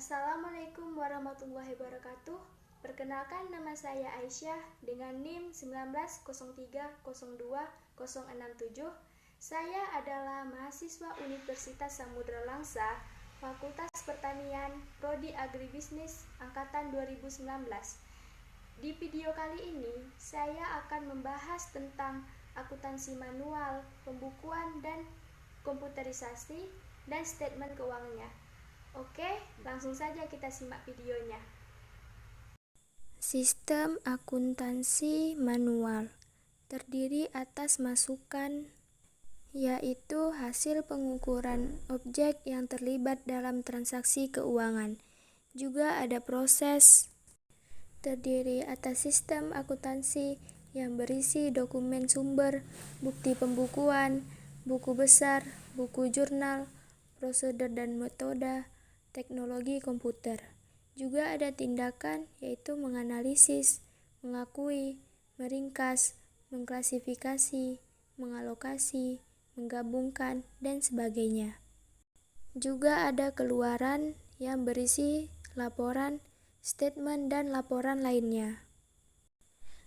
Assalamualaikum warahmatullahi wabarakatuh. Perkenalkan, nama saya Aisyah dengan NIM 1903020067. Saya adalah mahasiswa Universitas Samudra Langsa, Fakultas Pertanian, Prodi Agribisnis angkatan 2019. Di video kali ini, saya akan membahas tentang akuntansi manual, pembukuan dan komputerisasi, dan statement keuangannya. Oke, langsung saja kita simak videonya. Sistem akuntansi manual terdiri atas masukan, yaitu hasil pengukuran objek yang terlibat dalam transaksi keuangan. Juga ada proses, terdiri atas sistem akuntansi yang berisi dokumen sumber, bukti pembukuan, buku besar, buku jurnal, prosedur dan metode, teknologi komputer. Juga ada tindakan, yaitu menganalisis, mengakui, meringkas, mengklasifikasi, mengalokasi, menggabungkan, dan sebagainya. Juga ada keluaran yang berisi laporan, statement, dan laporan lainnya.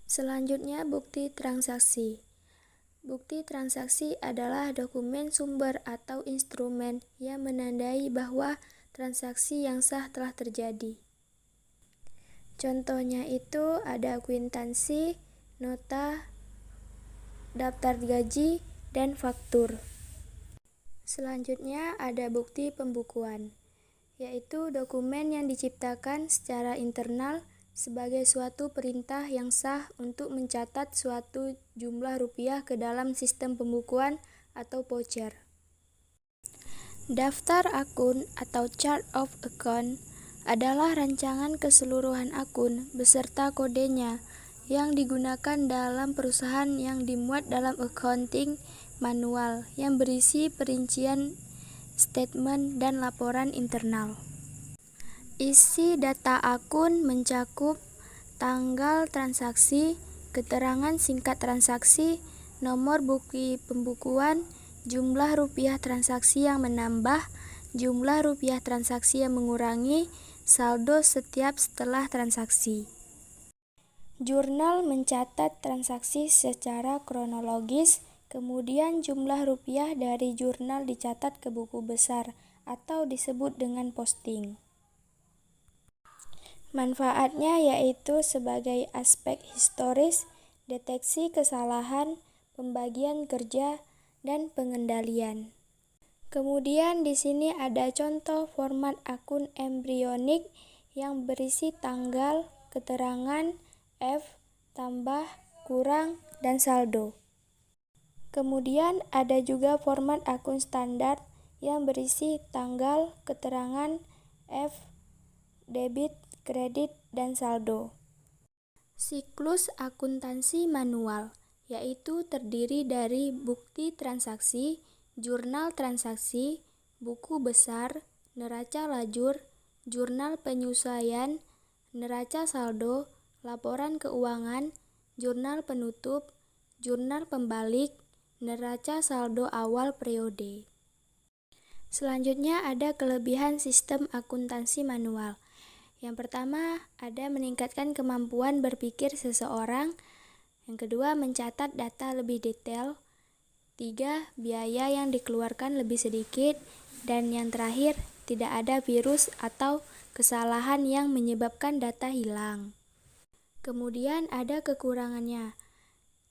Selanjutnya, bukti transaksi. Bukti transaksi adalah dokumen sumber atau instrumen yang menandai bahwa transaksi yang sah telah terjadi. Contohnya itu ada kwitansi, nota, daftar gaji, dan faktur. Selanjutnya ada bukti pembukuan, yaitu dokumen yang diciptakan secara internal sebagai suatu perintah yang sah untuk mencatat suatu jumlah rupiah ke dalam sistem pembukuan atau voucher. Daftar akun atau chart of account adalah rancangan keseluruhan akun beserta kodenya yang digunakan dalam perusahaan yang dimuat dalam accounting manual yang berisi perincian statement dan laporan internal. Isi data akun mencakup tanggal transaksi, keterangan singkat transaksi, nomor bukti pembukuan, jumlah rupiah transaksi yang menambah, jumlah rupiah transaksi yang mengurangi, saldo setiap setelah transaksi. Jurnal mencatat transaksi secara kronologis, kemudian jumlah rupiah dari jurnal dicatat ke buku besar atau disebut dengan posting. Manfaatnya yaitu sebagai aspek historis, deteksi kesalahan, pembagian kerja, dan pengendalian. Kemudian di sini ada contoh format akun embrionik yang berisi tanggal, keterangan, F, tambah, kurang, dan saldo. Kemudian ada juga format akun standar yang berisi tanggal, keterangan, F, debit, kredit, dan saldo. Siklus akuntansi manual yaitu terdiri dari bukti transaksi, jurnal transaksi, buku besar, neraca lajur, jurnal penyesuaian, neraca saldo, laporan keuangan, jurnal penutup, jurnal pembalik, neraca saldo awal periode. Selanjutnya ada kelebihan sistem akuntansi manual. Yang pertama, ada meningkatkan kemampuan berpikir seseorang. Yang kedua, mencatat data lebih detail. 3, biaya yang dikeluarkan lebih sedikit. Dan yang terakhir, tidak ada virus atau kesalahan yang menyebabkan data hilang. Kemudian ada kekurangannya.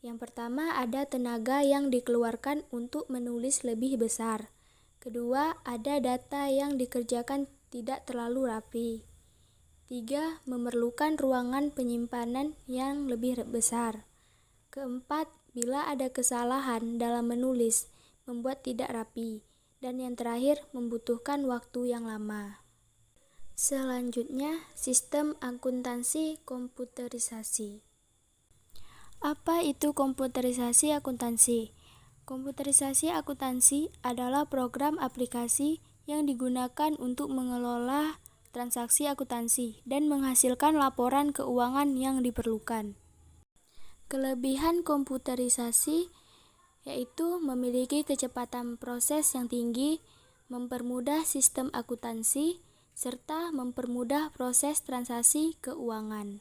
Yang pertama, ada tenaga yang dikeluarkan untuk menulis lebih besar. Kedua, ada data yang dikerjakan tidak terlalu rapi. 3, memerlukan ruangan penyimpanan yang lebih besar. Keempat, bila ada kesalahan dalam menulis, membuat tidak rapi. Dan yang terakhir, membutuhkan waktu yang lama. Selanjutnya, sistem akuntansi komputerisasi. Apa itu komputerisasi akuntansi? Komputerisasi akuntansi adalah program aplikasi yang digunakan untuk mengelola transaksi akuntansi dan menghasilkan laporan keuangan yang diperlukan. Kelebihan komputerisasi yaitu memiliki kecepatan proses yang tinggi, mempermudah sistem akuntansi, serta mempermudah proses transaksi keuangan.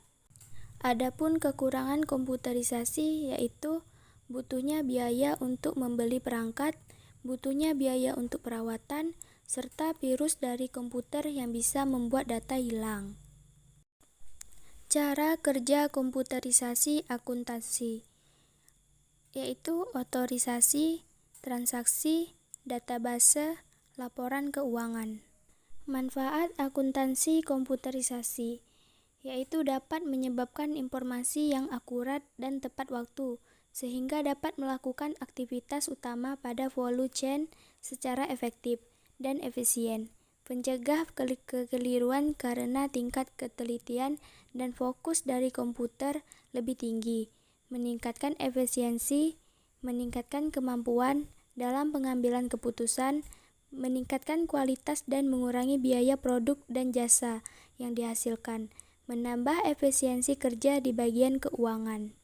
Adapun kekurangan komputerisasi yaitu butuhnya biaya untuk membeli perangkat, butuhnya biaya untuk perawatan, serta virus dari komputer yang bisa membuat data hilang. Cara kerja komputerisasi akuntansi yaitu otorisasi, transaksi, database, laporan keuangan. Manfaat akuntansi komputerisasi yaitu dapat menyebabkan informasi yang akurat dan tepat waktu, sehingga dapat melakukan aktivitas utama pada value chain secara efektif dan efisien, pencegah kekeliruan karena tingkat ketelitian dan fokus dari komputer lebih tinggi, meningkatkan efisiensi, meningkatkan kemampuan dalam pengambilan keputusan, meningkatkan kualitas dan mengurangi biaya produk dan jasa yang dihasilkan, menambah efisiensi kerja di bagian keuangan.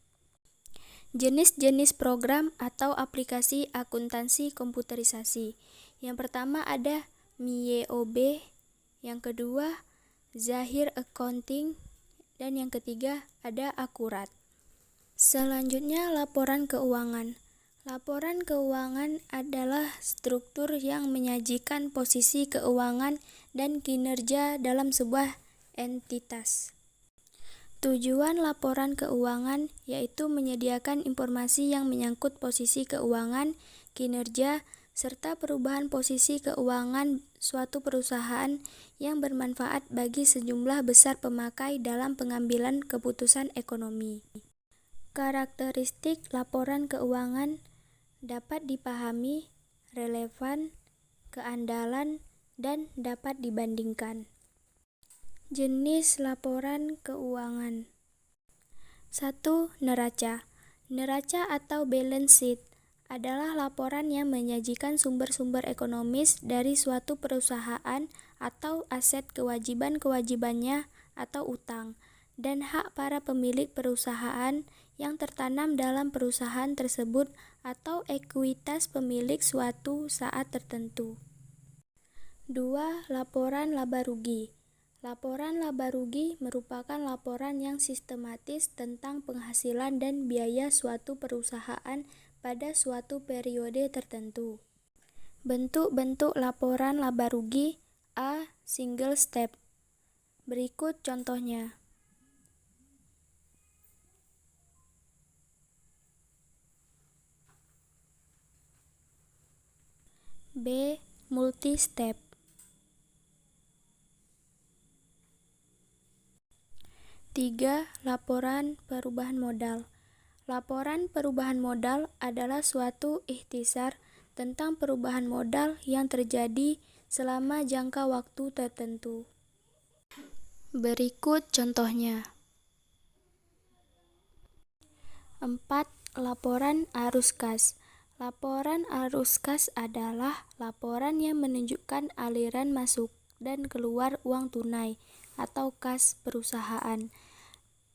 Jenis-jenis program atau aplikasi akuntansi komputerisasi. Yang pertama ada MIEOB, yang kedua Zahir Accounting, dan yang ketiga ada Akurat. Selanjutnya laporan keuangan. Laporan keuangan adalah struktur yang menyajikan posisi keuangan dan kinerja dalam sebuah entitas. Tujuan laporan keuangan yaitu menyediakan informasi yang menyangkut posisi keuangan, kinerja, serta perubahan posisi keuangan suatu perusahaan yang bermanfaat bagi sejumlah besar pemakai dalam pengambilan keputusan ekonomi. Karakteristik laporan keuangan dapat dipahami, relevan, keandalan, dan dapat dibandingkan. Jenis laporan keuangan. 1. Neraca. Neraca atau balance sheet adalah laporan yang menyajikan sumber-sumber ekonomis dari suatu perusahaan atau aset kewajiban-kewajibannya atau utang, dan hak para pemilik perusahaan yang tertanam dalam perusahaan tersebut atau ekuitas pemilik suatu saat tertentu. 2. Laporan laba rugi. Laporan laba rugi merupakan laporan yang sistematis tentang penghasilan dan biaya suatu perusahaan pada suatu periode tertentu. Bentuk-bentuk laporan laba rugi. A. Single step. Berikut contohnya. B. Multi-step. 3. Laporan perubahan modal. Laporan perubahan modal adalah suatu ikhtisar tentang perubahan modal yang terjadi selama jangka waktu tertentu. Berikut contohnya. 4. Laporan arus kas. Laporan arus kas adalah laporan yang menunjukkan aliran masuk dan keluar uang tunai atau kas perusahaan.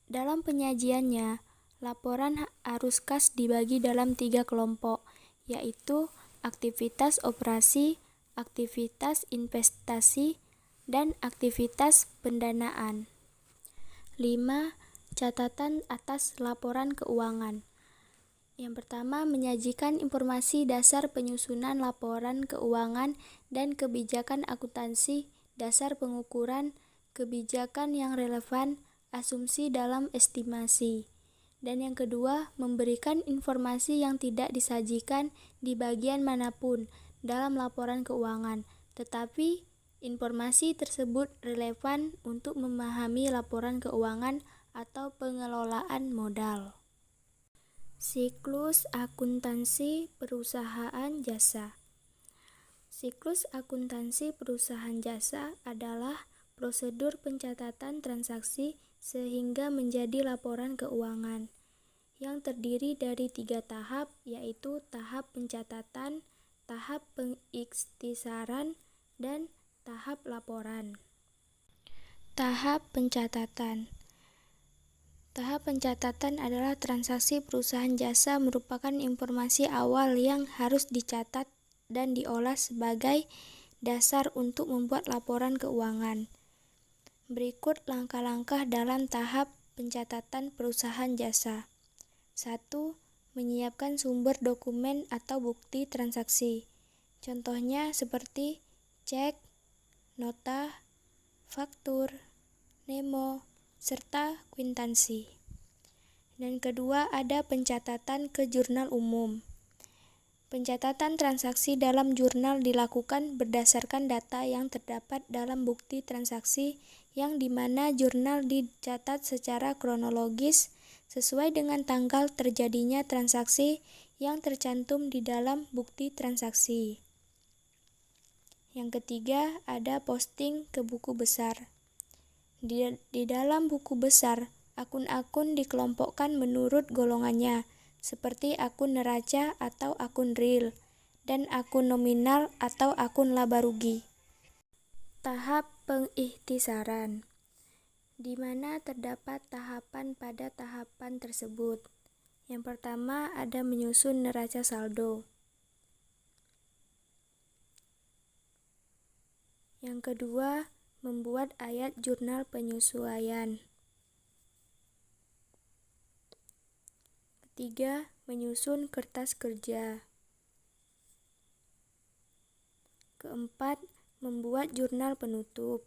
Dalam penyajiannya, laporan arus kas dibagi dalam 3 kelompok, yaitu aktivitas operasi, aktivitas investasi, dan aktivitas pendanaan. 5. Catatan atas laporan keuangan. Yang pertama, menyajikan informasi dasar penyusunan laporan keuangan dan kebijakan akuntansi, dasar pengukuran, kebijakan yang relevan, asumsi dalam estimasi. Dan yang kedua, memberikan informasi yang tidak disajikan di bagian manapun dalam laporan keuangan, tetapi informasi tersebut relevan untuk memahami laporan keuangan atau pengelolaan modal. Siklus akuntansi perusahaan jasa. Siklus akuntansi perusahaan jasa adalah prosedur pencatatan transaksi sehingga menjadi laporan keuangan, yang terdiri dari 3 tahap, yaitu tahap pencatatan, tahap pengikhtisaran, dan tahap laporan. Tahap pencatatan. Tahap pencatatan adalah transaksi perusahaan jasa merupakan informasi awal yang harus dicatat dan diolah sebagai dasar untuk membuat laporan keuangan. Berikut langkah-langkah dalam tahap pencatatan perusahaan jasa. 1. Menyiapkan sumber dokumen atau bukti transaksi. Contohnya seperti cek, nota, faktur, memo, serta kwitansi. Dan kedua, ada pencatatan ke jurnal umum. Pencatatan transaksi dalam jurnal dilakukan berdasarkan data yang terdapat dalam bukti transaksi yang dimana jurnal dicatat secara kronologis sesuai dengan tanggal terjadinya transaksi yang tercantum di dalam bukti transaksi. Yang ketiga, ada posting ke buku besar. Di dalam buku besar, akun-akun dikelompokkan menurut golongannya, seperti akun neraca atau akun real, dan akun nominal atau akun laba rugi. Tahap pengikhtisaran, di mana terdapat tahapan pada tahapan tersebut. Yang pertama ada menyusun neraca saldo. Yang kedua, membuat ayat jurnal penyesuaian. Ketiga, menyusun kertas kerja. Keempat, membuat jurnal penutup.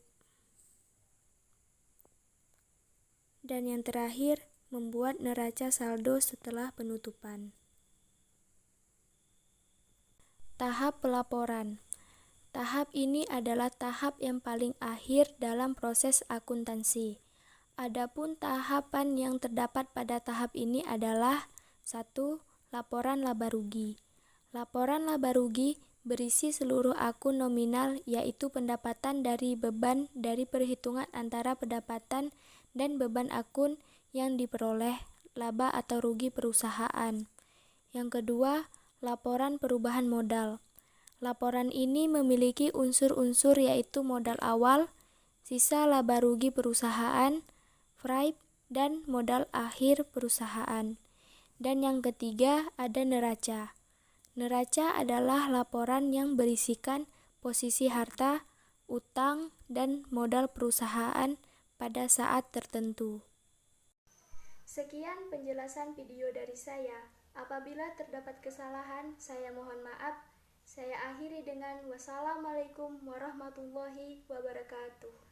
Dan yang terakhir, membuat neraca saldo setelah penutupan. Tahap pelaporan. Tahap ini adalah tahap yang paling akhir dalam proses akuntansi. Adapun tahapan yang terdapat pada tahap ini adalah 1. Laporan laba rugi. Laporan laba rugi berisi seluruh akun nominal, yaitu pendapatan dari beban dari perhitungan antara pendapatan dan beban akun yang diperoleh, laba atau rugi perusahaan. Yang kedua, laporan perubahan modal. Laporan ini memiliki unsur-unsur yaitu modal awal, sisa laba rugi perusahaan, FRAIP, dan modal akhir perusahaan. Dan yang ketiga ada neraca. Neraca adalah laporan yang berisikan posisi harta, utang, dan modal perusahaan pada saat tertentu. Sekian penjelasan video dari saya. Apabila terdapat kesalahan, saya mohon maaf. Saya akhiri dengan wassalamualaikum warahmatullahi wabarakatuh.